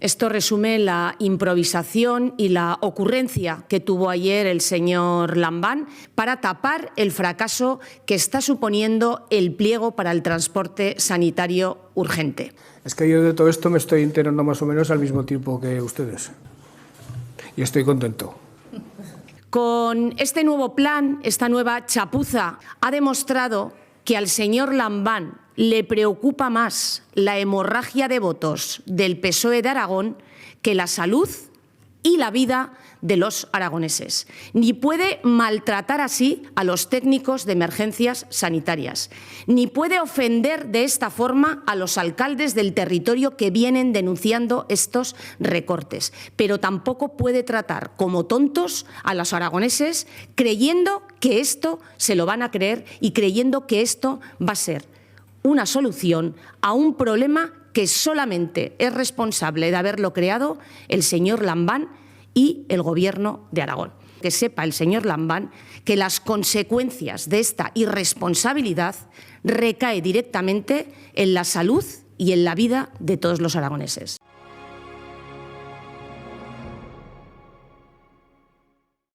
Esto resume la improvisación y la ocurrencia que tuvo ayer el señor Lambán para tapar el fracaso que está suponiendo el pliego para el transporte sanitario urgente. Es que yo de todo esto me estoy enterando más o menos al mismo tiempo que ustedes. Y estoy contento. Con este nuevo plan, esta nueva chapuza, ha demostrado que al señor Lambán le preocupa más la hemorragia de votos del PSOE de Aragón que la salud y la vida de los aragoneses. Ni puede maltratar así a los técnicos de emergencias sanitarias, ni puede ofender de esta forma a los alcaldes del territorio que vienen denunciando estos recortes, pero tampoco puede tratar como tontos a los aragoneses creyendo que esto se lo van a creer y creyendo que esto va a ser una solución a un problema que solamente es responsable de haberlo creado el señor Lambán y el Gobierno de Aragón. Que sepa el señor Lambán que las consecuencias de esta irresponsabilidad recaen directamente en la salud y en la vida de todos los aragoneses.